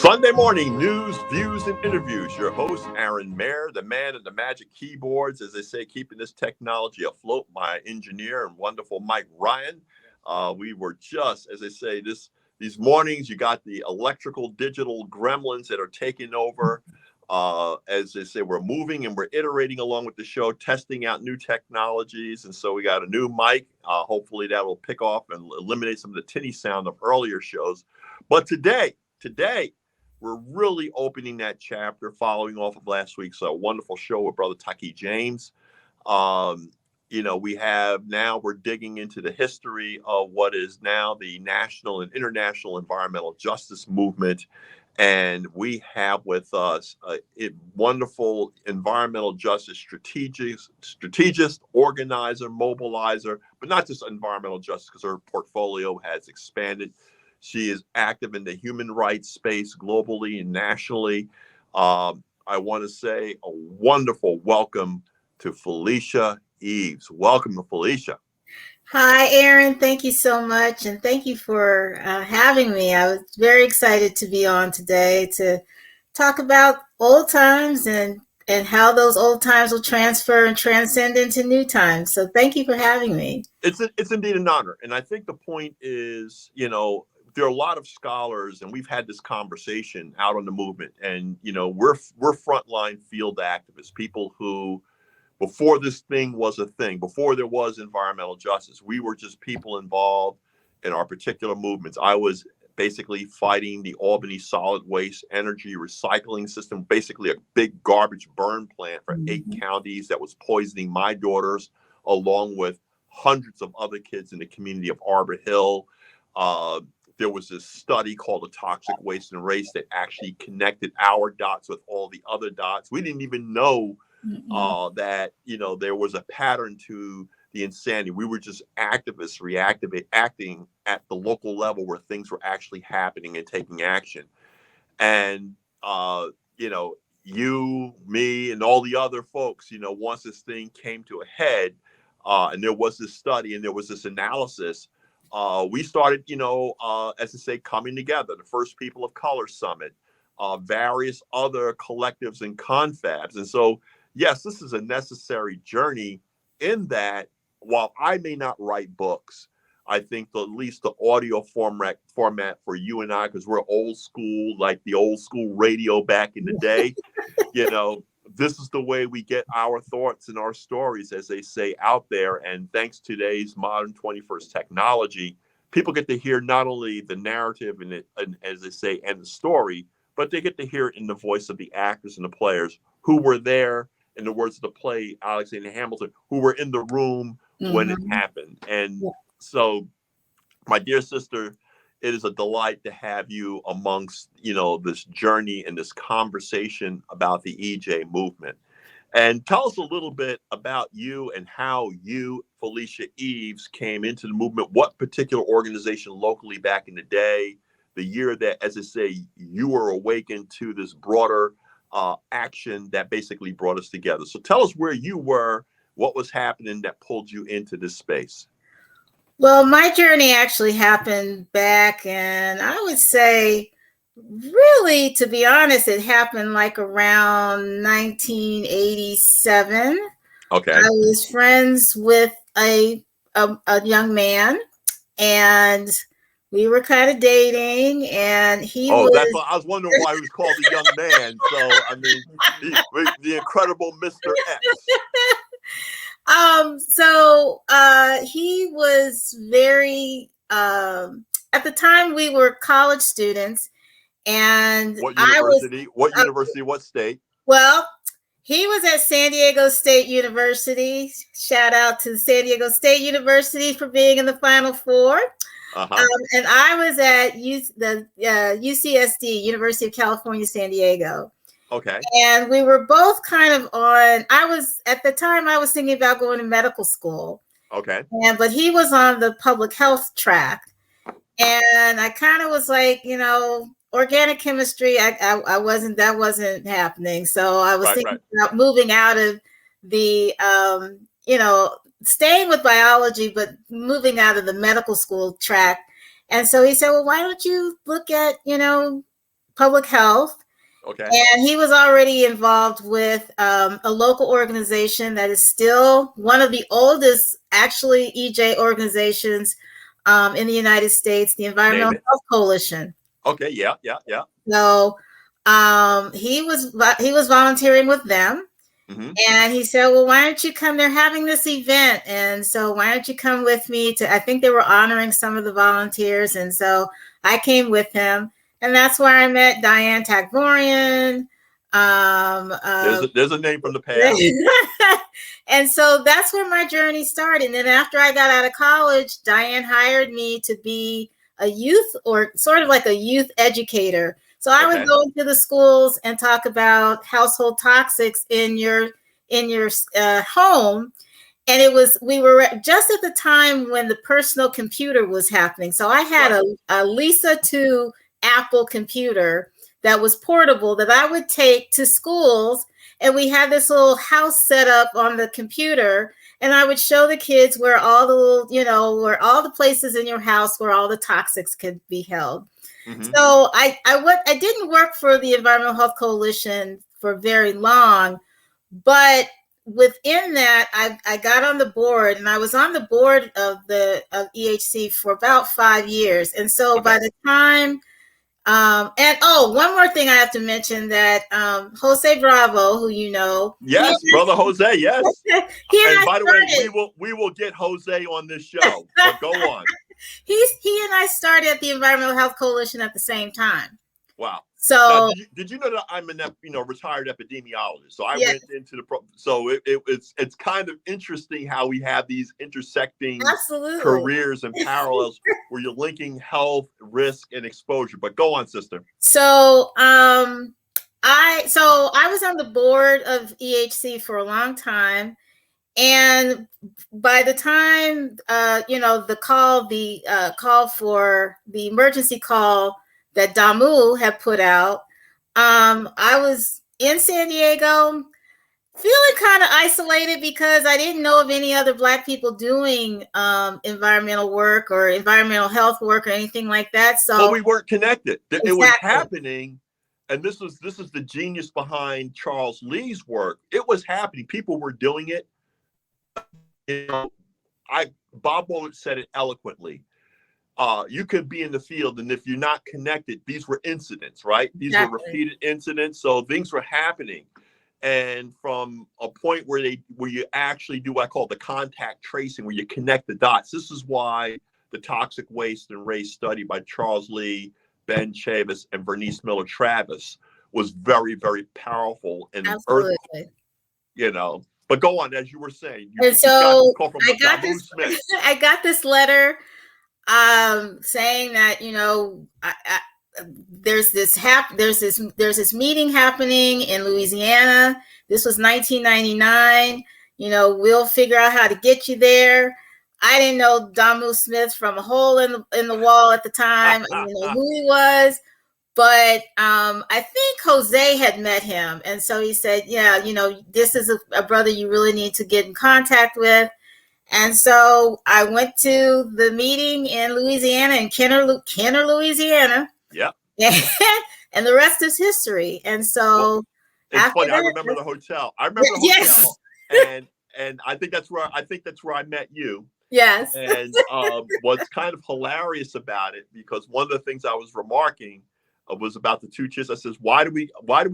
Sunday morning news, views, and interviews. Your host, Aaron Mayer, the man of the magic keyboards, as they say, keeping this technology afloat. My engineer and wonderful Mike Ryan. We were just, as they say, these mornings. You got the electrical, digital gremlins that are taking over. As they say, we're moving and we're iterating along with the show, testing out new technologies. And so we got a new mic. Hopefully that will pick off and eliminate some of the tinny sound of earlier shows. But today, we're really opening that chapter following off of last week's wonderful show with Brother Taki James. We're digging into the history of what is now the national and international environmental justice movement. And we have with us a wonderful environmental justice strategist, organizer, mobilizer, but not just environmental justice, because her portfolio has expanded. She is active in the human rights space globally and nationally. I want to say a wonderful welcome to Felicia Eaves. Welcome to Felicia. Hi, Aaron. Thank you so much. And thank you for having me. I was very excited to be on today to talk about old times and how those old times will transfer and transcend into new times. So thank you for having me. It's indeed an honor. And I think the point is, there are a lot of scholars, and we've had this conversation out on the movement. And, we're frontline field activists, people who, before this thing was a thing, before there was environmental justice, we were just people involved in our particular movements. I was basically fighting the Albany solid waste energy recycling system, basically a big garbage burn plant for 8 counties that was poisoning my daughters, along with hundreds of other kids in the community of Arbor Hill. There was this study called the Toxic Waste and Race that actually connected our dots with all the other dots. We didn't even know that, there was a pattern to the insanity. We were just activists acting at the local level where things were actually happening and taking action. And, you, me, and all the other folks, once this thing came to a head, and there was this study and there was this analysis, we started, as I say, coming together. The First People of Color Summit, various other collectives and confabs. And so, yes, this is a necessary journey in that while I may not write books, I think at least the audio format for you and I, because we're old school, like the old school radio back in the day, this is the way we get our thoughts and our stories, as they say, out there. And thanks to today's modern 21st technology, people get to hear not only the narrative and as they say, and the story, but they get to hear it in the voice of the actors and the players who were there, in the words of the play, Alexander Hamilton, who were in the room when it happened. And so, my dear sister, it is a delight to have you amongst, this journey and this conversation about the EJ movement. And tell us a little bit about you and how you, Felicia Eaves, came into the movement. What particular organization locally back in the day, the year that, as I say, you were awakened to this broader action that basically brought us together. So tell us where you were, what was happening that pulled you into this space. Well, my journey actually happened back in, I would say, really, to be honest, it happened like around 1987. Okay. I was friends with a young man, and we were kind of dating, and he was... that's why I was wondering why he was called a young man. So, I mean, the incredible Mr. X. He was very, at the time we were college students, and what university? What state? Well, he was at San Diego State University. Shout out to San Diego State University for being in the Final Four. And I was at UCSD, University of California, San Diego. Okay. And we were both kind of at the time I was thinking about going to medical school. Okay. But he was on the public health track. And I kind of was like, organic chemistry, that wasn't happening. So I was thinking about moving out of the, staying with biology, but moving out of the medical school track. And so he said, well, why don't you look at, public health. Okay. And he was already involved with a local organization that is still one of the oldest, actually, EJ organizations in the United States, the Name Environmental it. Health Coalition. Okay. Yeah. Yeah. Yeah. So he was volunteering with them, Mm-hmm. and he said, "Well, why don't you come? They're having this event, and so why don't you come with me to?" I think they were honoring some of the volunteers, and so I came with him, and that's where I met Diane Tagvorian. Um, uh, There's a name from the past. and so that's where my journey started. And then after I got out of college, Diane hired me to be a youth, or sort of like a youth educator. So I would Okay. go into the schools and talk about household toxics in your home. And we were just at the time when the personal computer was happening. So I had Right. a Lisa 2 Apple computer that was portable that I would take to schools. And we had this little house set up on the computer. And I would show the kids where all the little, where all the places in your house where all the toxics could be held. Mm-hmm. So I didn't work for the Environmental Health Coalition for very long, but within that, I got on the board, and I was on the board of EHC for about 5 years. And so Okay. by the time, and one more thing I have to mention, that Jose Bravo, who Yes, brother Jose. Yes. he and And I by the way, started. we will get Jose on this show. But go on. He and I started at the Environmental Health Coalition at the same time. Wow. Now, So did you know that I'm an retired epidemiologist? So I yes, went into so it's kind of interesting how we have these intersecting absolutely. careers and parallels where you're linking health, risk, and exposure. But go on, sister. So I was on the board of EHC for a long time, and by the time the call for the emergency call that Damu had put out, I was in San Diego, feeling kind of isolated because I didn't know of any other Black people doing environmental work or environmental health work or anything like that. Well, So we weren't connected. It was exactly. happening, and this is the genius behind Charles Lee's work. It was happening. People were doing it. You know, Bob Wollert said it eloquently. You could be in the field, and if you're not connected, these were incidents, right? These were Exactly. repeated incidents, so things were happening. And from a point where you actually do what I call the contact tracing, where you connect the dots. This is why the toxic waste and race study by Charles Lee, Ben Chavis, and Vernice Miller Travis was very, very powerful and an earth, Absolutely. But go on, as you were saying, And you got this so call from I got Damu this Smith. I got this letter saying that there's this meeting happening in Louisiana. This was 1999. We'll figure out how to get you there. I didn't know Damu Smith from a hole in the wall at the time. I didn't know who he was. But I think Jose had met him. And so he said, yeah, this is a brother you really need to get in contact with. And so I went to the meeting in Louisiana, in Kenner, Louisiana. Yeah. And the rest is history. And Well, so it's after funny. I that, remember the hotel. I remember the hotel, yes, and I think that's where I met you. yes, And what's kind of hilarious about it, because one of the things I was remarking was about the two chicks. I says, why do we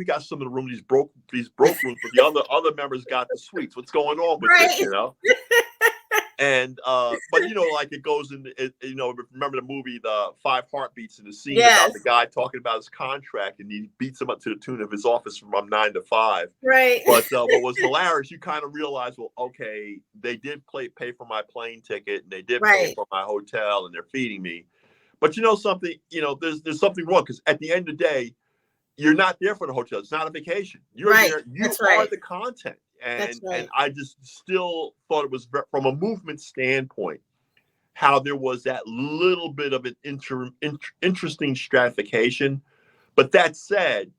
got some of the room, these broke rooms, but the other members got the suites? What's going on with right. this? And but like it goes in remember the movie The Five Heartbeats, and the scene Yes. about the guy talking about his contract, and he beats him up to the tune of his office from 9 to 5. Right. But what was hilarious, you kind of realize, well, okay, they did pay for my plane ticket, and they did pay for my hotel, and they're feeding me. But something, there's something wrong, because at the end of the day, you're not there for the hotel. It's not a vacation. You're there. You are the content. And I just still thought it was, from a movement standpoint, how there was that little bit of an interesting stratification. But that said,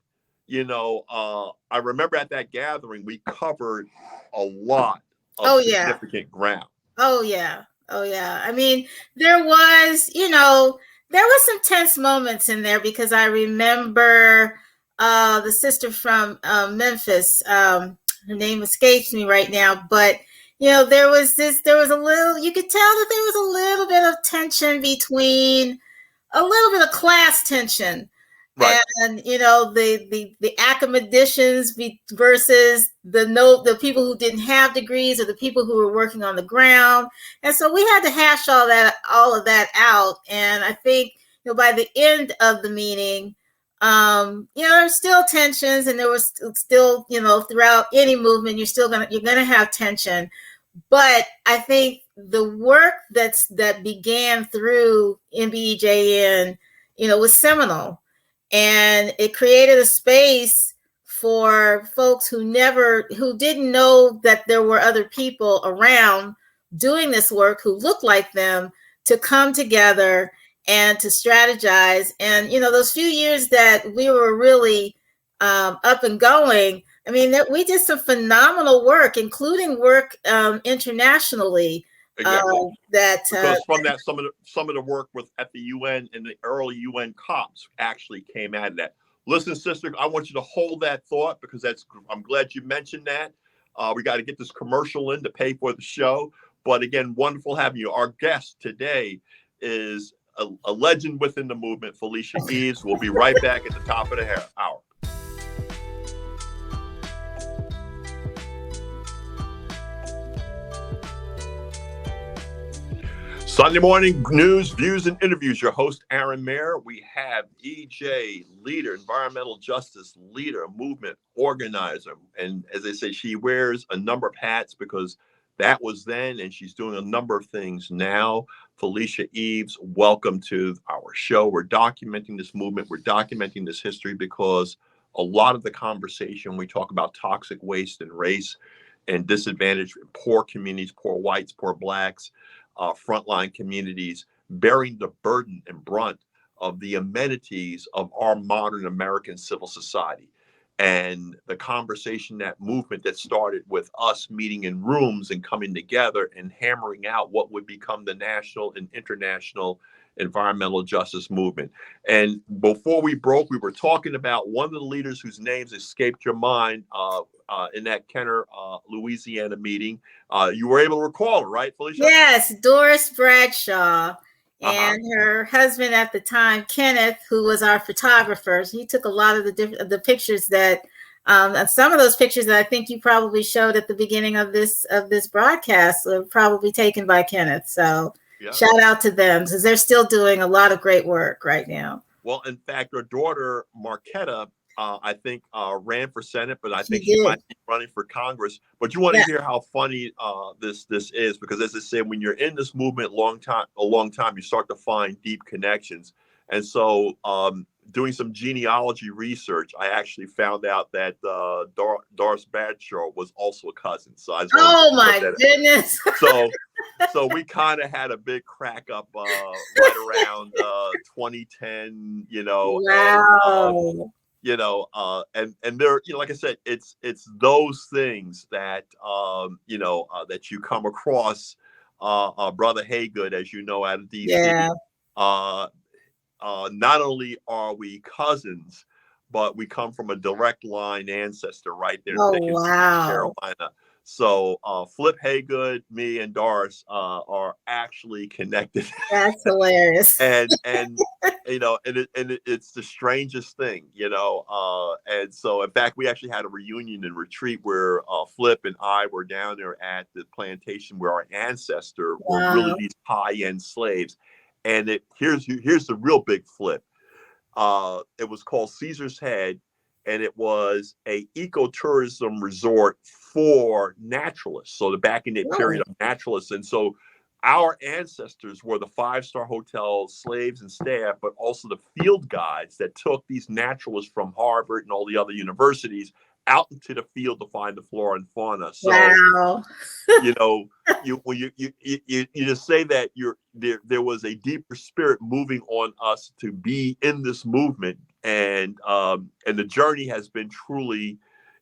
I remember at that gathering, we covered a lot of significant ground. Oh, yeah. I mean, there was, there was some tense moments in there because I remember the sister from Memphis. Her name escapes me right now, but there was a little. You could tell that there was a little bit of tension between a little bit of class tension, Right. and the academicians versus the people who didn't have degrees or the people who were working on the ground. And so we had to hash all of that out. And I think by the end of the meeting, there's still tensions, and there was still throughout any movement you're gonna have tension. But I think the work that began through MBEJN, was seminal, and it created a space for folks who didn't know that there were other people around doing this work who looked like them, to come together and to strategize. And those few years that we were really up and going, I mean, we did some phenomenal work, including work internationally. Exactly. That Because from that, some of the work with at the UN and the early UN COPs actually came out of that. Listen, sister, I want you to hold that thought, because I'm glad you mentioned that. We got to get this commercial in to pay for the show. But again, wonderful having you. Our guest today is a legend within the movement, Felicia Eaves. We'll be right back at the top of the hour. Sunday morning news, views, and interviews. Your host, Aaron Mayer. We have EJ, leader, environmental justice leader, movement organizer. And as I say, she wears a number of hats, because that was then, and she's doing a number of things now. Felicia Eaves, welcome to our show. We're documenting this movement. We're documenting this history, because a lot of the conversation, we talk about toxic waste and race and disadvantaged poor communities, poor whites, poor blacks, frontline communities, bearing the burden and brunt of the amenities of our modern American civil society. And the conversation, that movement that started with us meeting in rooms and coming together and hammering out what would become the national and international environmental justice movement. And before we broke, we were talking about one of the leaders whose names escaped your mind in that Kenner, Louisiana meeting. You were able to recall her, right, Felicia? Yes, Doris Bradshaw. And her husband at the time, Kenneth, who was our photographer. He took a lot of the pictures that, some of those pictures that I think you probably showed at the beginning of this broadcast were probably taken by Kenneth. So shout out to them, because they're still doing a lot of great work right now. Well, in fact, her daughter, Marquetta, I think ran for Senate, but I think she might be running for Congress. But you want to hear how funny this is, because as I said, when you're in this movement a long time, you start to find deep connections. And so doing some genealogy research, I actually found out that Doris Bradshaw was also a cousin. So I oh my goodness. So we kind of had a big crack up right around 2010, Wow. And there, like I said, it's those things that that you come across. Brother Haygood, as you know, out of DC. Yeah. Not only are we cousins, but we come from a direct line ancestor right there in North Carolina. So Flip Haygood, me, and Doris are actually connected. That's hilarious. and it's the strangest thing, and so in fact we actually had a reunion and retreat where Flip and I were down there at the plantation where our ancestor were really these high-end slaves. And here's the real big flip. It was called Caesar's Head, and it was a ecotourism resort for naturalists. So back in that period of naturalists. And so our ancestors were the 5-star hotel slaves and staff, but also the field guides that took these naturalists from Harvard and all the other universities out into the field to find the flora and fauna. So, you just say that there was a deeper spirit moving on us to be in this movement, and the journey has been truly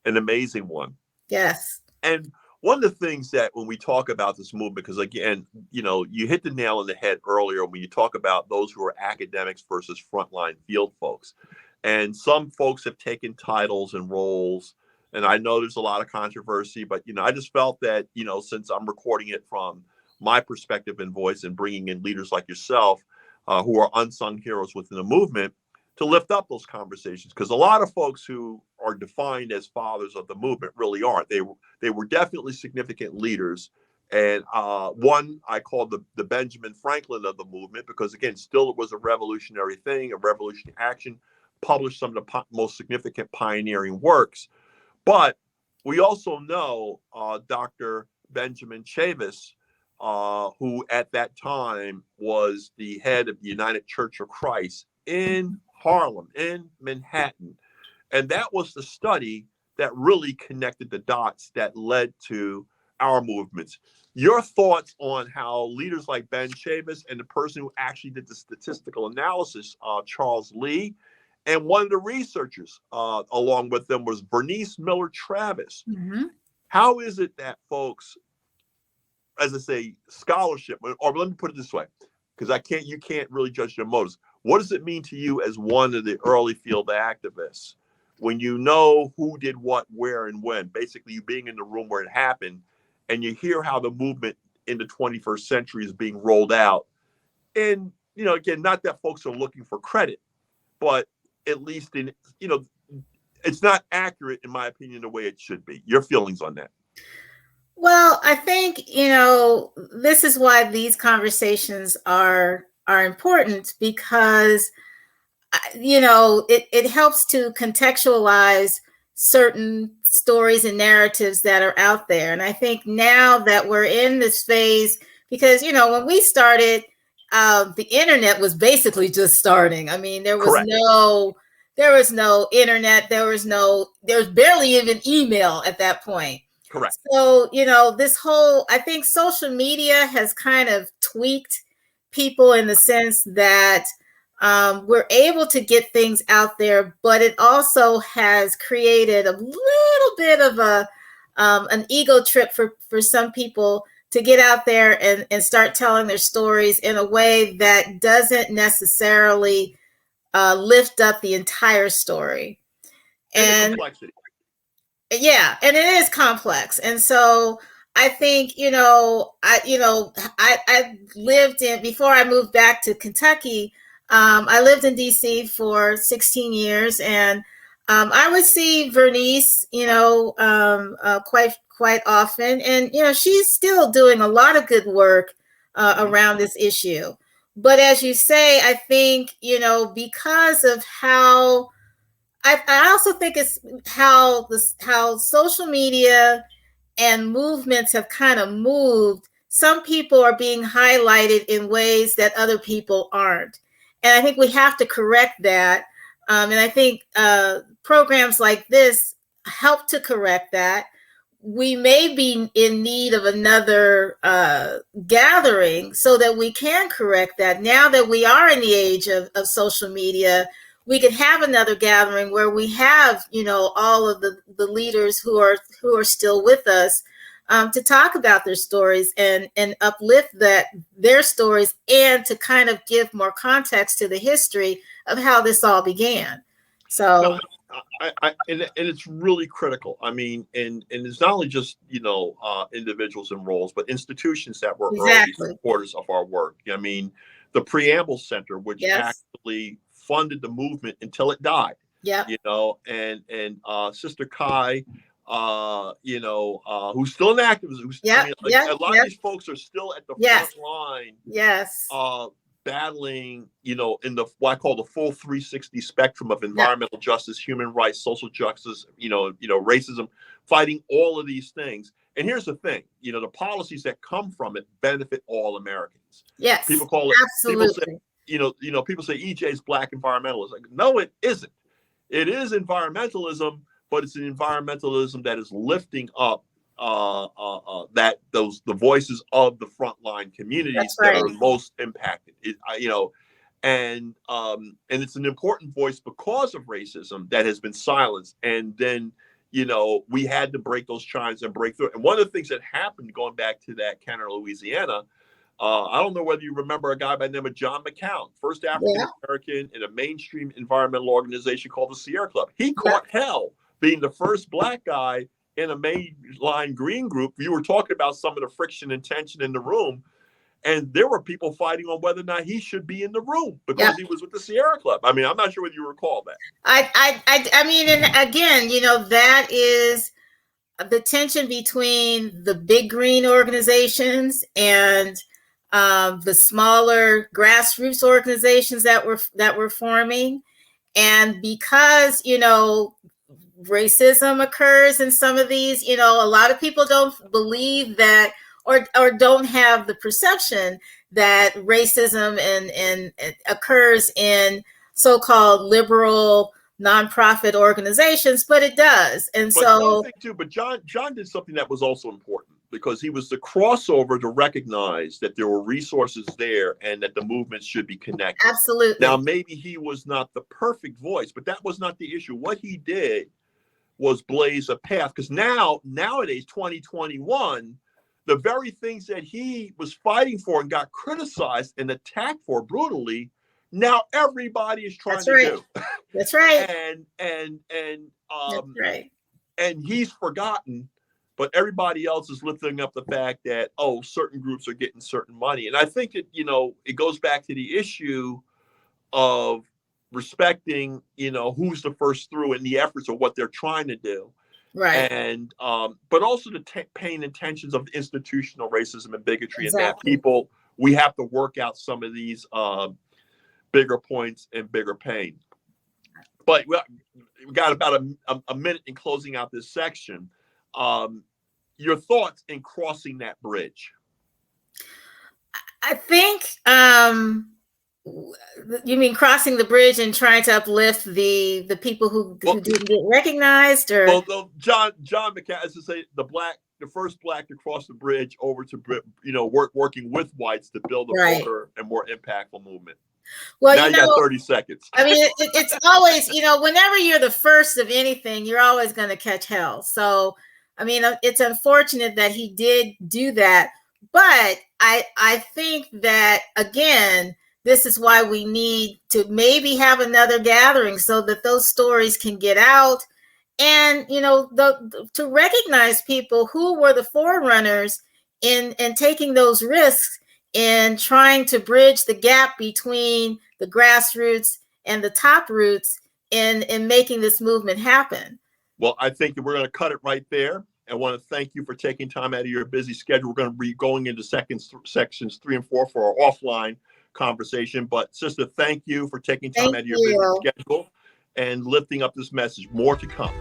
an amazing one. Yes. And one of the things that when we talk about this movement, because again, you hit the nail on the head earlier when you talk about those who are academics versus frontline field folks. And some folks have taken titles and roles. And I know there's a lot of controversy, but, I just felt that, since I'm recording it from my perspective and voice and bringing in leaders like yourself, who are unsung heroes within the movement, to lift up those conversations, because a lot of folks who are defined as fathers of the movement really aren't. They were definitely significant leaders, and one I called the Benjamin Franklin of the movement, because again, still it was a revolutionary thing, a revolutionary action, published some of the most significant pioneering works. But we also know Dr. Benjamin Chavis, who at that time was the head of the United Church of Christ in Harlem, in Manhattan. And that was the study that really connected the dots that led to our movements. Your thoughts on how leaders like Ben Chavis and the person who actually did the statistical analysis, Charles Lee, and one of the researchers along with them was Bernice Miller Travis. Mm-hmm. How is it that folks, as I say, scholarship, or let me put it this way, because you can't really judge their motives. What does it mean to you as one of the early field activists when you know who did what, where, and when? Basically, you being in the room where it happened, and you hear how the movement in the 21st century is being rolled out. And, again, not that folks are looking for credit, but at least it's not accurate, in my opinion, the way it should be. Your feelings on that? Well, I think, this is why these conversations are important, because, it helps to contextualize certain stories and narratives that are out there. And I think now that we're in this phase, because, when we started, the internet was basically just starting. I mean, there was Correct. no internet. There was barely even email at that point. Correct. So, I think social media has kind of tweaked people in the sense that we're able to get things out there, but it also has created a little bit of an ego trip for some people to get out there and start telling their stories in a way that doesn't necessarily lift up the entire story. And the complexity. Yeah, and it is complex. And so I think, I lived before I moved back to Kentucky, I lived in DC for 16 years, and I would see Vernice, quite often. And, she's still doing a lot of good work around this issue. But as you say, I think, because of how I also think it's how social media and movements have kind of moved. Some people are being highlighted in ways that other people aren't, and I think we have to correct that. And I think programs like this help to correct that. We may be in need of another gathering so that we can correct that. Now that we are in the age of social media, we could have another gathering where we have, all of the leaders who are still with us to talk about their stories and uplift their stories, and to kind of give more context to the history of how this all began. So, and it's really critical. I mean, and it's not only just individuals and roles, but institutions that were early supporters of our work. I mean, the Preamble Center, which actually funded the movement until it died. Yeah. And Sister Kai, who's still an activist. A lot of these folks are still at the front line. Yes. Battling, in the what I call the full 360 spectrum of environmental justice, human rights, social justice, racism, fighting all of these things. And here's the thing, the policies that come from it benefit all Americans. Yes. People call it absolutely. People say EJ's black environmentalism. Like, no, it isn't. It is environmentalism, but it's an environmentalism that is lifting up the voices of the frontline communities that are most impacted. And it's an important voice because of racism that has been silenced. And then we had to break those chimes and break through. And one of the things that happened going back to that Kenner, Louisiana, I don't know whether you remember a guy by the name of John McCown, first African Yeah. American in a mainstream environmental organization called the Sierra Club. He Yeah. caught hell being the first black guy in a mainline green group. You were talking about some of the friction and tension in the room, and there were people fighting on whether or not he should be in the room Yeah. because he was with the Sierra Club. I mean, I'm not sure whether you recall that. I mean, and again, that is the tension between the big green organizations and the smaller grassroots organizations that were forming. And because racism occurs in some of these, a lot of people don't believe that, or don't have the perception that racism and occurs in so-called liberal nonprofit organizations, but it does. And But the other so thing too, but John did something that was also important because he was the crossover to recognize that there were resources there and that the movements should be connected. absolutely. Now, maybe he was not the perfect voice, but that was not the issue. What he did was blaze a path, because nowadays, 2021, the very things that he was fighting for and got criticized and attacked for brutally, now everybody is trying That's right. to do. That's right. And That's right. and he's forgotten, but everybody else is lifting up the fact that, oh, certain groups are getting certain money. And I think that, it goes back to the issue of respecting, who's the first through in the efforts of what they're trying to do. Right. And but also the pain and tensions of institutional racism and bigotry, Exactly. and that we have to work out some of these bigger points and bigger pain. But we got about a minute in closing out this section. Your thoughts in crossing that bridge? I think you mean crossing the bridge and trying to uplift the people who didn't get recognized, or John McCain, as to say, the first black to cross the bridge over to working with whites to build a broader and more impactful movement. Well, now you got 30 seconds. I mean, it's always, whenever you're the first of anything, you're always going to catch hell. So, I mean, it's unfortunate that he did do that. But I think that, again, this is why we need to maybe have another gathering so that those stories can get out, and, to recognize people who were the forerunners in taking those risks in trying to bridge the gap between the grassroots and the top roots in making this movement happen. Well, I think that we're going to cut it right there. I want to thank you for taking time out of your busy schedule. We're going to be going into sections 3 and 4 for our offline conversation. But sister, thank you for taking time out of your busy schedule and lifting up this message. More to come.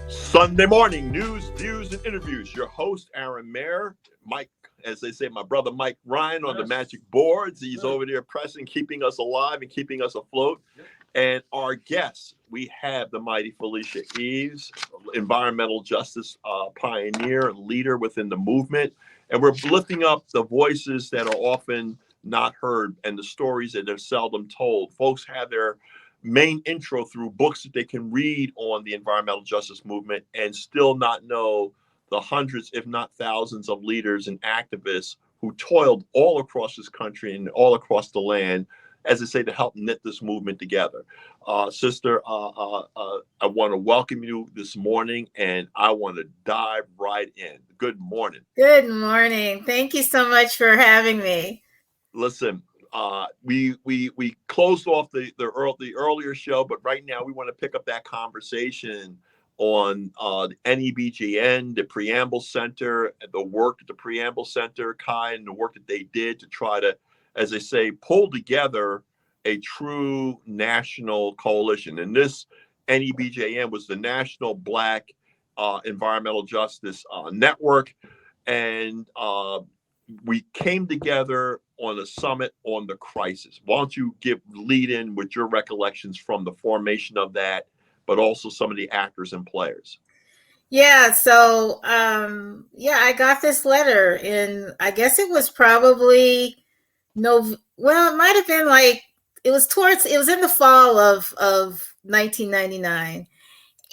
Sunday morning news, views, and interviews. Your host, Aaron Mayer, Mike, as they say, my brother Mike Ryan on the magic boards. He's over there pressing, keeping us alive and keeping us afloat. And our guests, we have the mighty Felicia Eaves, environmental justice pioneer and leader within the movement. And we're lifting up the voices that are often not heard and the stories that are seldom told. Folks have their main intro through books that they can read on the environmental justice movement and still not know the hundreds, if not thousands, of leaders and activists who toiled all across this country and all across the land, as I say, to help knit this movement together. Sister, I want to welcome you this morning, and I want to dive right in. Good morning. Good morning. Thank you so much for having me. Listen, we closed off the earlier show, but right now we want to pick up that conversation on the NEBJN, the Preamble Center, the work at the Preamble Center, Kai, and the work that they did to try to, as they say, pull together a true national coalition. And this NEBJN was the National Black Environmental Justice Network. And we came together on a summit on the crisis. Why don't you lead in with your recollections from the formation of that, but also some of the actors and players? Yeah, so I got this letter in, I guess it was probably no, well, it might have been like it was in the fall of 1999.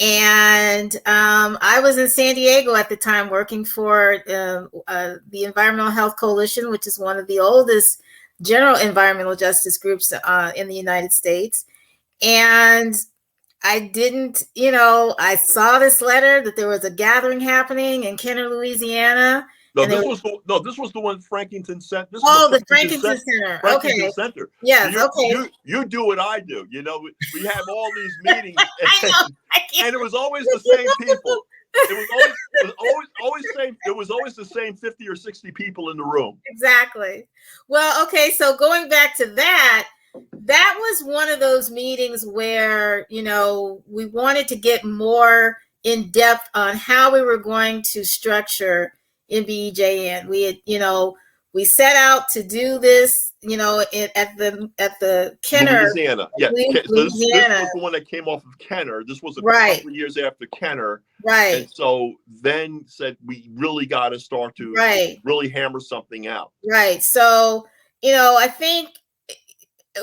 And I was in San Diego at the time working for the Environmental Health Coalition, which is one of the oldest general environmental justice groups in the United States. And I didn't, I saw this letter that there was a gathering happening in Kenner, Louisiana. No, And this was the one Frankington Center. This is the oh, the Frankington Frankenton Center. Center. Frankington Okay. Center. So Yes. you Okay. you you do what I do. We have all these meetings, I know. and it was always the same people. It was always the same 50 or 60 people in the room. Exactly. Well, okay, so going back to that was one of those meetings where, we wanted to get more in depth on how we were going to structure NBEJN. We had, we set out to do this, at the Kenner, Louisiana. Yeah. So this Louisiana. was the one that came off of Kenner. This was a Right. couple of years after Kenner. Right. And so then said we really got to start to really hammer something out. Right. So, I think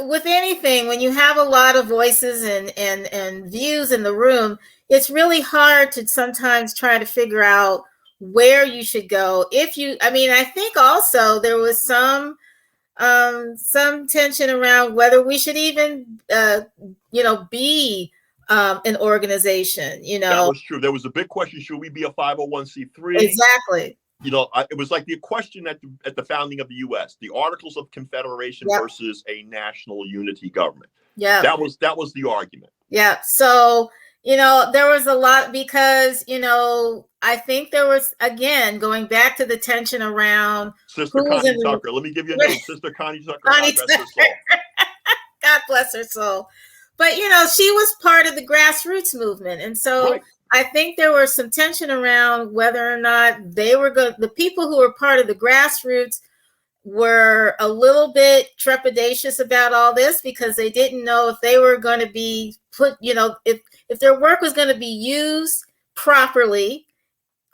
with anything, when you have a lot of voices and views in the room, it's really hard to sometimes try to figure out where you should go. I think also there was some tension around whether we should even, be an organization. That was true. There was a big question: should we be a 501c3? Exactly. It was like the question at the founding of the U.S., the Articles of Confederation versus a national unity government. Yeah, that was the argument. Yeah. So there was a lot because I think there was, again, going back to the tension around Sister Connie Tucker. Let me give you a name, Sister Connie Tucker. God bless her soul. God bless her soul. But she was part of the grassroots movement, and so. Right. I think there was some tension around whether or not the people who were part of the grassroots were a little bit trepidatious about all this because they didn't know if they were going to be put, if their work was going to be used properly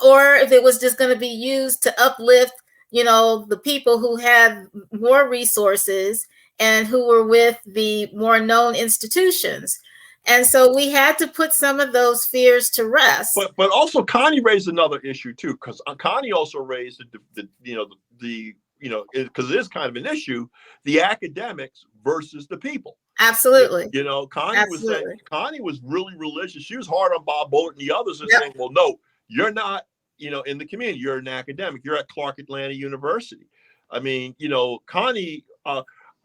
or if it was just going to be used to uplift, the people who had more resources and who were with the more known institutions. And so we had to put some of those fears to rest. But also Connie raised another issue too, because Connie also raised because it is kind of an issue, the academics versus the people. Absolutely. Connie was really religious. She was hard on Bob Bullard and the others and saying, well, no, you're not, in the community, you're an academic. You're at Clark Atlanta University. I mean, Connie,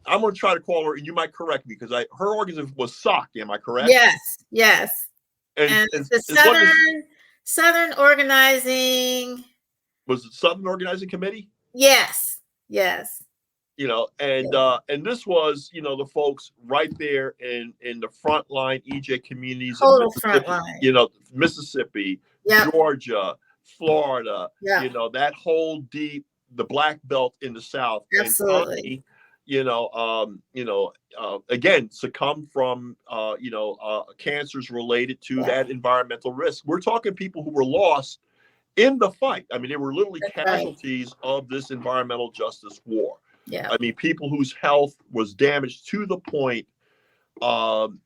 I'm going to try to call her, and you might correct me because her organization was SOC. Am I correct? Yes. And the Southern Organizing. Was it Southern Organizing Committee? Yes. And this was, the folks right there in the front line EJ communities of Mississippi, Mississippi, Georgia, Florida, that whole the Black Belt in the South. Absolutely. And again, succumbed from, cancers related to that environmental risk. We're talking people who were lost in the fight. I mean, they were literally casualties of this environmental justice war. Yeah. I mean, people whose health was damaged to the point, then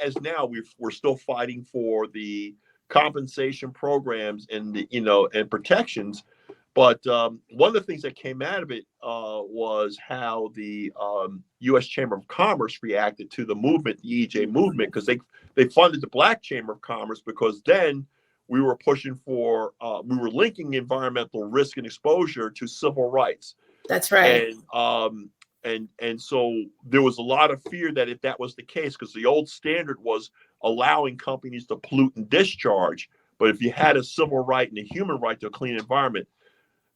as now we're still fighting for the compensation programs and and protections. But one of the things that came out of it was how the U.S. Chamber of Commerce reacted to the movement, the EJ movement, because they funded the Black Chamber of Commerce because then we were pushing for, we were linking environmental risk and exposure to civil rights. That's right. And so there was a lot of fear that if that was the case, because the old standard was allowing companies to pollute and discharge, but if you had a civil right and a human right to a clean environment,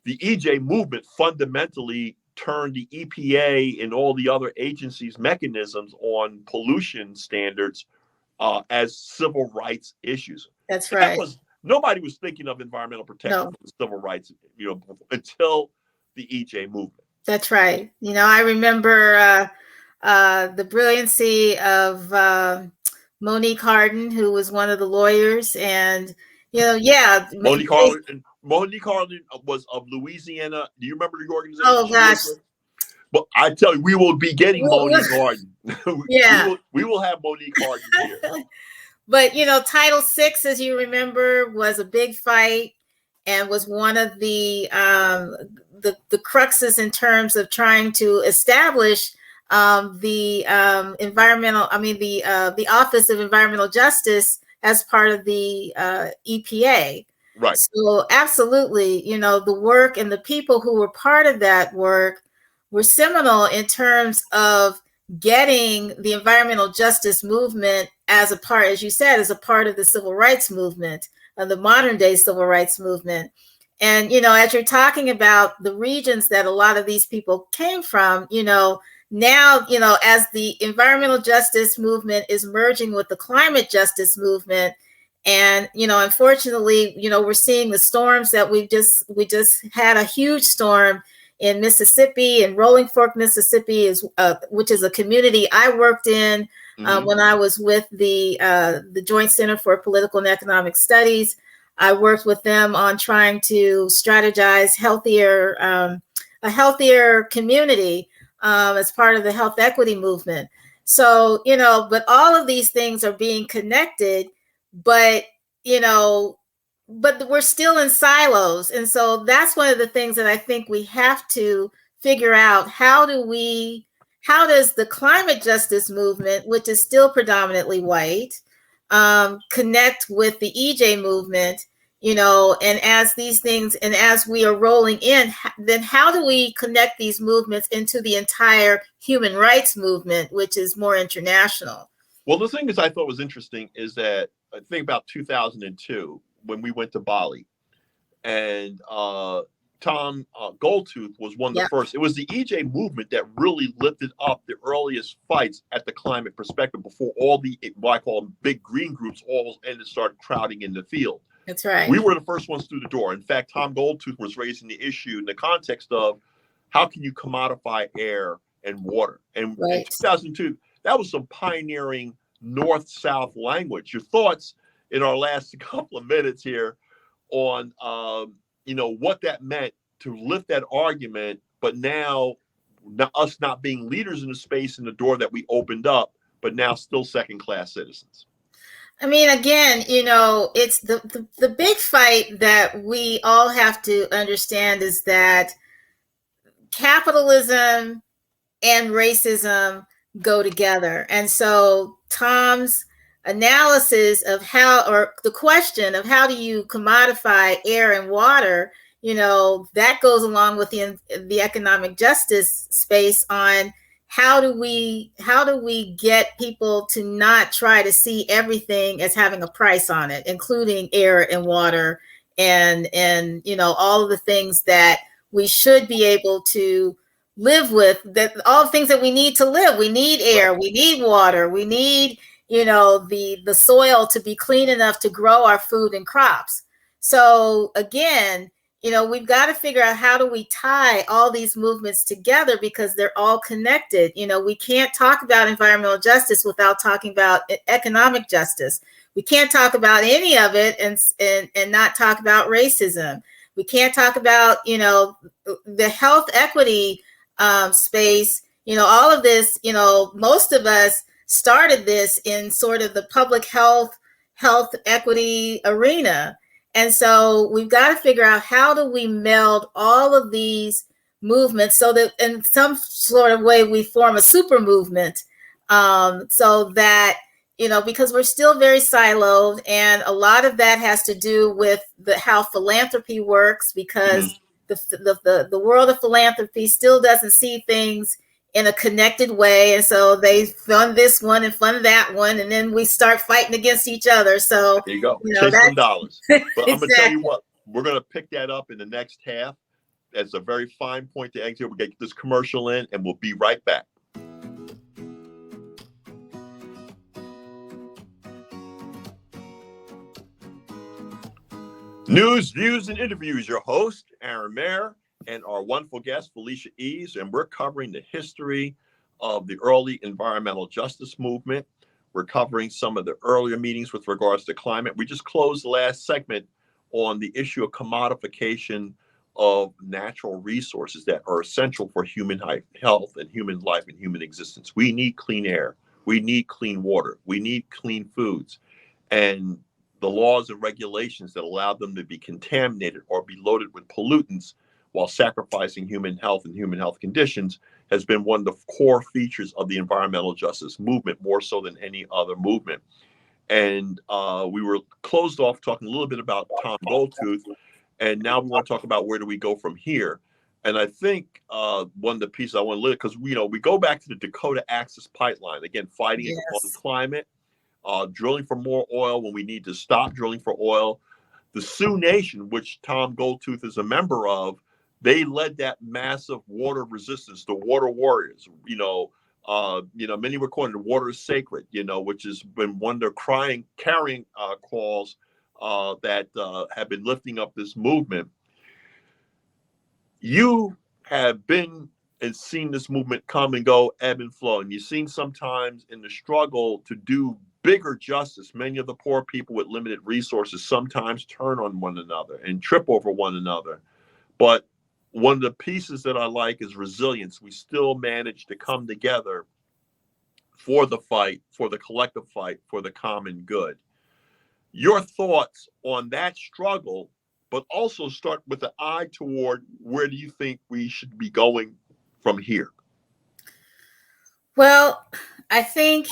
the EJ movement fundamentally turned the EPA and all the other agencies' mechanisms on pollution standards as civil rights issues. That's right. Nobody was thinking of environmental protection for civil rights, until the EJ movement. That's right. I remember the brilliancy of Monique Hardin, who was one of the lawyers, and Monique Hardin was of Louisiana. Do you remember the organization? Oh gosh, But I tell you, we will be getting Monique Harden. Yeah. We will have Monique Harden here. But Title VI, as you remember, was a big fight and was one of the cruxes in terms of trying to establish the environmental. I mean the Office of Environmental Justice as part of the EPA. Right. So absolutely, the work and the people who were part of that work were seminal in terms of getting the environmental justice movement as a part, as you said, as a part of the civil rights movement, the modern day civil rights movement. And, as you're talking about the regions that a lot of these people came from, now, as the environmental justice movement is merging with the climate justice movement, and unfortunately, we're seeing the storms that we just had a huge storm in Mississippi, and Rolling Fork, Mississippi is which is a community I worked in when I was with the Joint Center for Political and Economic Studies. I worked with them on trying to strategize a healthier community as part of the health equity movement. So, but all of these things are being connected, but we're still in silos. And so that's one of the things that I think we have to figure out. How does the climate justice movement, which is still predominantly white, connect with the EJ movement, and as these things, and as we are rolling in, then how do we connect these movements into the entire human rights movement, which is more international? Well, the thing is, I thought was interesting is that I think about 2002 when we went to Bali, and Tom Goldtooth was one of the first. It was the EJ movement that really lifted up the earliest fights at the climate perspective before all the, what I call them, big green groups all ended started crowding in the field. That's right. We were the first ones through the door. In fact, Tom Goldtooth was raising the issue in the context of how can you commodify air and water. And in 2002, that was some pioneering north-south language. Your thoughts in our last couple of minutes here on what that meant to lift that argument, but now us not being leaders in the space in the door that we opened up, but now still second-class citizens. I mean, again, it's the big fight that we all have to understand is that capitalism and racism go together. And so Tom's analysis of or the question of how do you commodify air and water, that goes along with the economic justice space on how do we get people to not try to see everything as having a price on it, including air and water and all of the things that we should be able to live with, that all the things that we need to live. We need air, we need water, we need the soil to be clean enough to grow our food and crops. So again, we've got to figure out how do we tie all these movements together, because they're all connected. We can't talk about environmental justice without talking about economic justice. We can't talk about any of it and not talk about racism. We can't talk about, the health equity space, all of this, most of us started this in sort of the public health equity arena. And so we've got to figure out how do we meld all of these movements so that in some sort of way we form a super movement, so that, because we're still very siloed, and a lot of that has to do with how philanthropy works, because the world of philanthropy still doesn't see things in a connected way. And so they fund this one and fund that one, and then we start fighting against each other. So there you go, chase some dollars. But I'm going to tell you what, we're going to pick that up in the next half. That's a very fine point to exit. We're going to get this commercial in, and we'll be right back. News, views, and interviews. Your host, Aaron Mayer, and our wonderful guest, Felicia Eaves, and we're covering the history of the early environmental justice movement. We're covering some of the earlier meetings with regards to climate. We just closed the last segment on the issue of commodification of natural resources that are essential for human health and human life and human existence. We need clean air. We need clean water. We need clean foods. And the laws and regulations that allow them to be contaminated or be loaded with pollutants while sacrificing human health and human health conditions has been one of the core features of the environmental justice movement, more so than any other movement. And we were closed off talking a little bit about Tom Goldtooth, and now we want to talk about where do we go from here. And I think one of the pieces I want to look at, because we go back to the Dakota Access Pipeline, again, fighting on climate, drilling for more oil when we need to stop drilling for oil. The Sioux Nation, which Tom Goldtooth is a member of, they led that massive water resistance, the water warriors. Many were calling it water is sacred, which has been one of the carrying calls that have been lifting up this movement. You have been and seen this movement come and go, ebb and flow. And you've seen sometimes in the struggle to do bigger justice, many of the poor people with limited resources sometimes turn on one another and trip over one another. But one of the pieces that I like is resilience. We still manage to come together for the fight, for the collective fight, for the common good. Your thoughts on that struggle, but also start with the eye toward where do you think we should be going from here? Well, I think,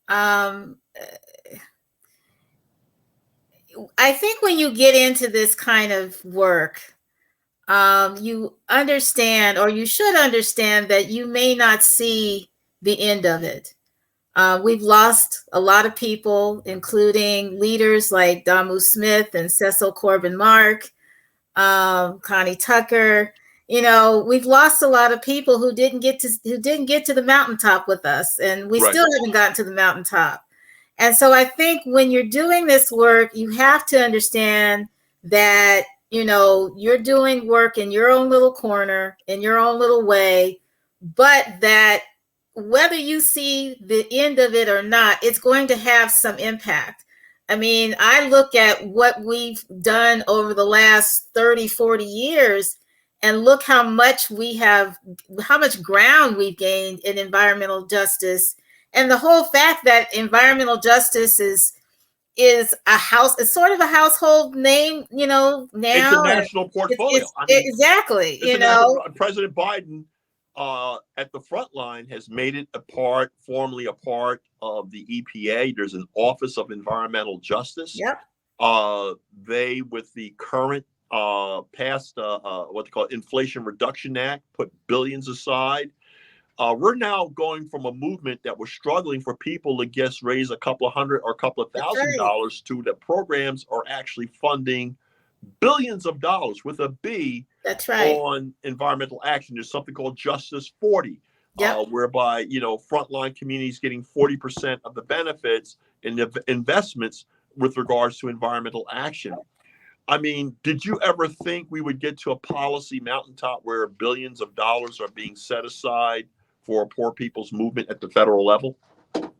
I think when you get into this kind of work, you understand, or you should understand, that you may not see the end of it. We've lost a lot of people, including leaders like Damu Smith and Cecil Corbin Mark, Connie Tucker. We've lost a lot of people who didn't get to the mountaintop with us, and we still haven't gotten to the mountaintop. And so I think when you're doing this work, you have to understand that, you're doing work in your own little corner, in your own little way, but that whether you see the end of it or not, it's going to have some impact. I mean, I look at what we've done over the last 30, 40 years, and look how much ground we've gained in environmental justice. And the whole fact that environmental justice is it's sort of a household name, now. It's a national portfolio. Exactly. President Biden at the front line has made it formally a part of the EPA. There's an Office of Environmental Justice. Yep. They, with the current passed what they call Inflation Reduction Act, put billions aside. We're now going from a movement that was struggling for people to raise a couple of hundred or a couple of $1,000 to the programs are actually funding billions of dollars with a B. That's right. On environmental action. There's something called Justice 40, whereby frontline communities getting 40% of the benefits and the investments with regards to environmental action. I mean, did you ever think we would get to a policy mountaintop where billions of dollars are being set aside for poor people's movement at the federal level?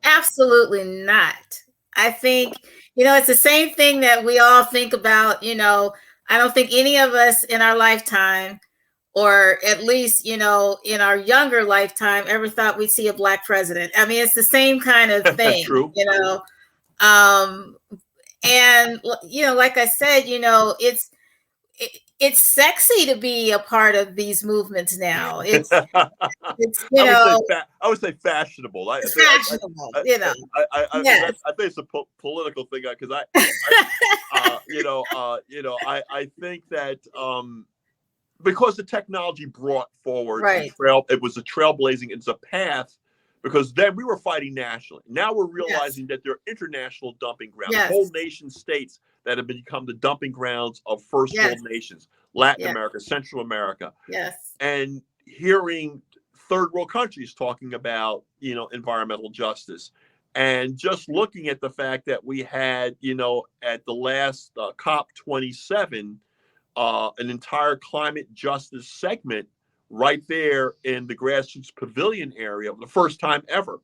Absolutely not. I think, it's the same thing that we all think about. I don't think any of us in our lifetime, or at least, in our younger lifetime, ever thought we'd see a Black president. I mean, it's the same kind of thing. True. And, like I said, it's sexy to be a part of these movements now. It's I would say fashionable. It's fashionable, I think it's a political thing because I think that because the technology brought forward it was a trailblazing. It's a path. Because then we were fighting nationally. Now we're realizing that there are international dumping grounds, whole nation states that have become the dumping grounds of first world nations, Latin America, Central America. Yes. And hearing third world countries talking about, environmental justice, and just looking at the fact that we had, at the last COP27, an entire climate justice segment right there in the grassroots pavilion area for the first time ever,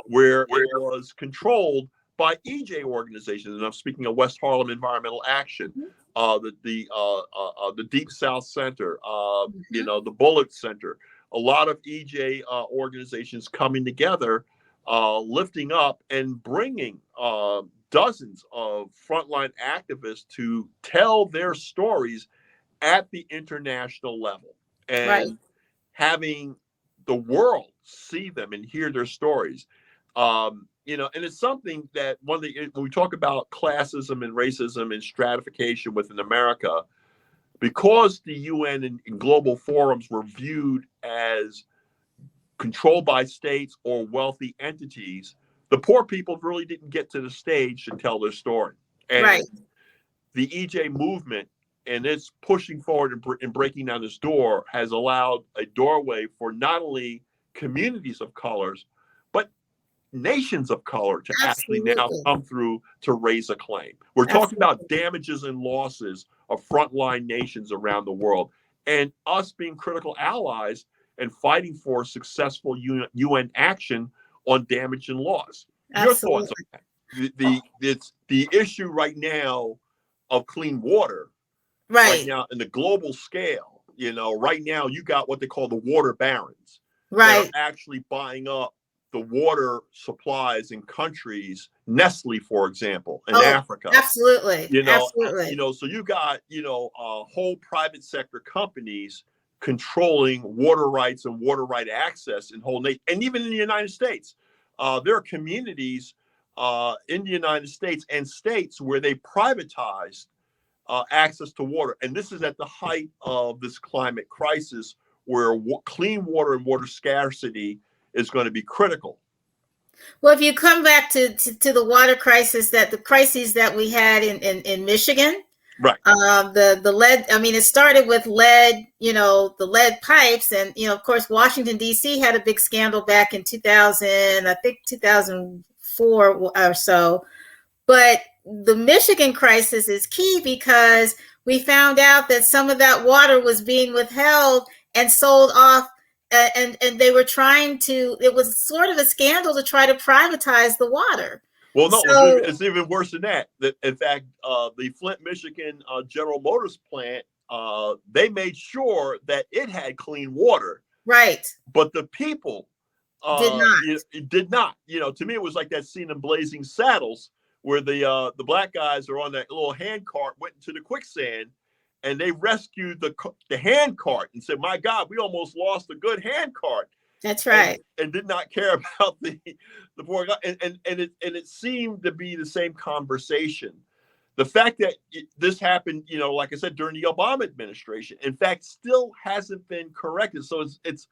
where it was controlled by EJ organizations. And I'm speaking of West Harlem Environmental Action, the Deep South Center, Mhm. the Bullet Center, a lot of EJ organizations coming together, lifting up and bringing dozens of frontline activists to tell their stories at the international level, Right, and having the world see them and hear their stories. And it's something that when we talk about classism and racism and stratification within America, because the UN and global forums were viewed as controlled by states or wealthy entities, the poor people really didn't get to the stage to tell their story. right. And the EJ movement and its pushing forward and breaking down this door has allowed a doorway for not only communities of colors, but nations of color to actually now Absolutely. come through to raise a claim. We're talking about Absolutely. damages and losses of frontline nations around the world, and us being critical allies and fighting for successful UN action on damage and loss. Your thoughts on Absolutely. that? It's the issue right now of clean water right Right. now in the global scale. Right now you got what they call the water barons that are Right. actually buying up the water supplies in countries, Nestle, for example, in Oh, Africa. absolutely. Absolutely. So you got whole private sector companies controlling water rights and water right access in whole nation, and even in the United States, there are communities in the United States and states where they privatized access to water, and this is at the height of this climate crisis, where clean water and water scarcity is going to be critical. Well, if you come back to the water crisis, that the crises that we had in Michigan, Right. the lead, I mean, it started with lead, the lead pipes. And, of course, Washington, D.C. had a big scandal back in 2000, I think 2004 or so. But the Michigan crisis is key because we found out that some of that water was being withheld and sold off. And they were trying to, it was sort of a scandal to try to privatize the water. Well, no, So, it's even worse than that. In fact, the Flint, Michigan General Motors plant, they made sure that it had clean water, right, but the people did not. it did not. To me, it was like that scene in Blazing Saddles where the black guys are on that little hand cart, went into the quicksand, and they rescued the hand cart and said, "My God, we almost lost a good hand cart." That's and right. and did not care about the poor guy. And it seemed to be the same conversation. The fact that this happened, like I said, during the Obama administration, in fact, still hasn't been corrected. So it's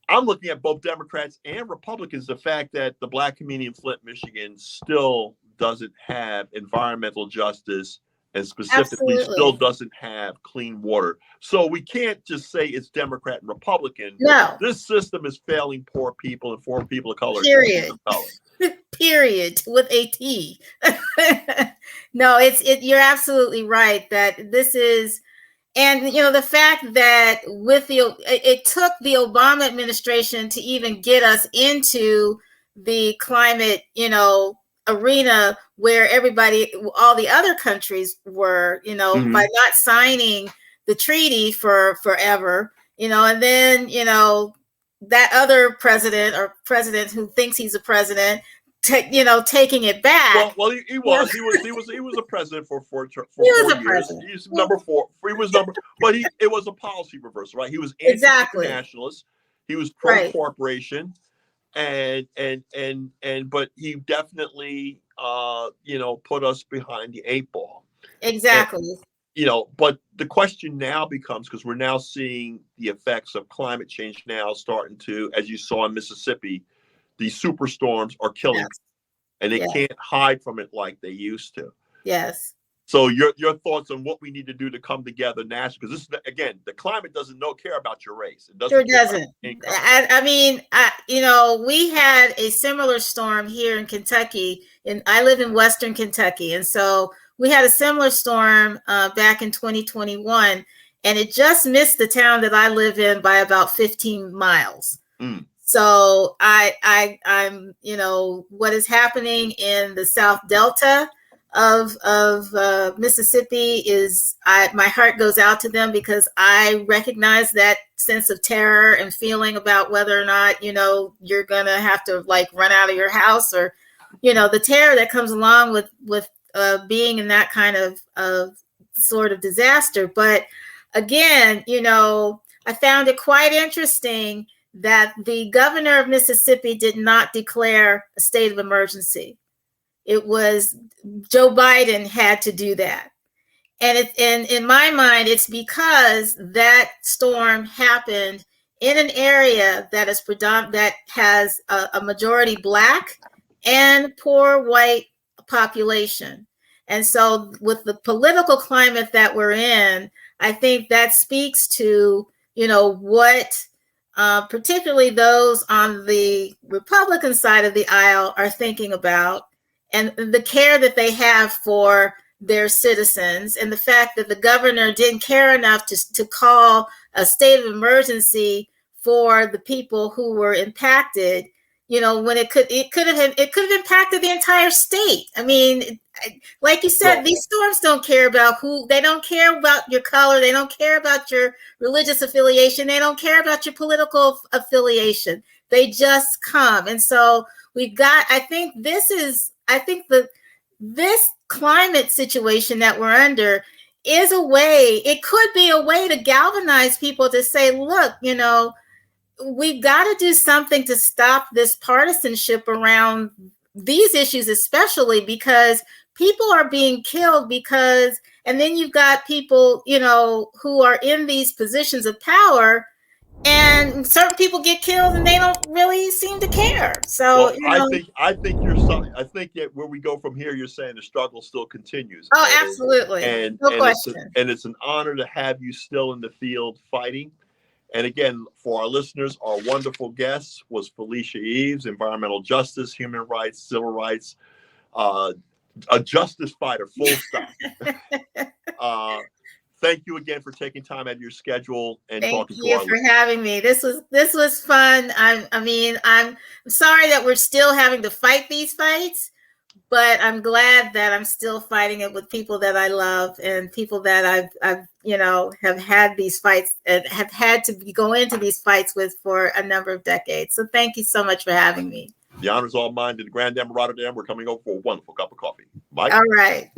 I'm looking at both Democrats and Republicans, the fact that the black community in Flint, Michigan still doesn't have environmental justice, and specifically still Absolutely. doesn't have clean water. So we can't just say it's Democrat and Republican. No, This system is failing poor people and poor people of color and communities period. of color. Period with a T. No, you're absolutely right that this is. And the fact that it took the Obama administration to even get us into the climate, arena where all the other countries were, Mm-hmm. by not signing the treaty for forever, and then, that other president who thinks he's a president, taking it back. Well, he Yeah, was a president for he was a 4 years. president. He's number four. He was number, but it was a policy reversal, right? He was Exactly. anti-internationalist. He was Right. pro-corporation, but he definitely put us behind the eight ball. And, Exactly. but the question now becomes, because we're now seeing the effects of climate change now starting to, as you saw in Mississippi, these superstorms are killing Yes. people, and they Yes. can't hide from it like they used to. Yes. So your thoughts on what we need to do to come together nationally? Because this is again, the climate doesn't care about your race. It doesn't Sure care about doesn't. your income. I mean, we had a similar storm here in Kentucky, and I live in Western Kentucky, and so we had a similar storm back in 2021, and it just missed the town that I live in by about 15 miles. Mm. So I'm, what is happening in the South Delta, of Mississippi is my heart goes out to them, because I recognize that sense of terror and feeling about whether or not, you're gonna have to like run out of your house, or the terror that comes along with being in that kind of sort of disaster. But again, I found it quite interesting that the governor of Mississippi did not declare a state of emergency. It was Joe Biden had to do that. And in my mind, it's because that storm happened in an area that is that has a majority Black and poor white population. And so, with the political climate that we're in, I think that speaks to what particularly those on the Republican side of the aisle are thinking about, and the care that they have for their citizens, and the fact that the governor didn't care enough to call a state of emergency for the people who were impacted, when it could have impacted the entire state. I mean, like you said, these storms don't care about they don't care about your color, they don't care about your religious affiliation, they don't care about your political affiliation. They just come. And so I think this climate situation that we're under is it could be a way to galvanize people to say, look, we've got to do something to stop this partisanship around these issues, especially because people are being killed and then you've got people, who are in these positions of power, and certain people get killed and they don't really seem to care. So, I think I think that where we go from here, you're saying the struggle still continues. Oh, absolutely. No question. It's an honor to have you still in the field fighting. And again, for our listeners, our wonderful guest was Felicia Eaves, environmental justice, human rights, civil rights, a justice fighter, full stop. Thank you again for taking time out of your schedule and talking to us. Thank you for having me. This was fun. I'm sorry that we're still having to fight these fights, but I'm glad that I'm still fighting it with people that I love and people that I've have had these fights and have had to go into these fights with for a number of decades. So thank you so much for having me. The honor's all mine to the Grand Dam of Rotterdam. We're coming over for a wonderful cup of coffee. Mike? All right.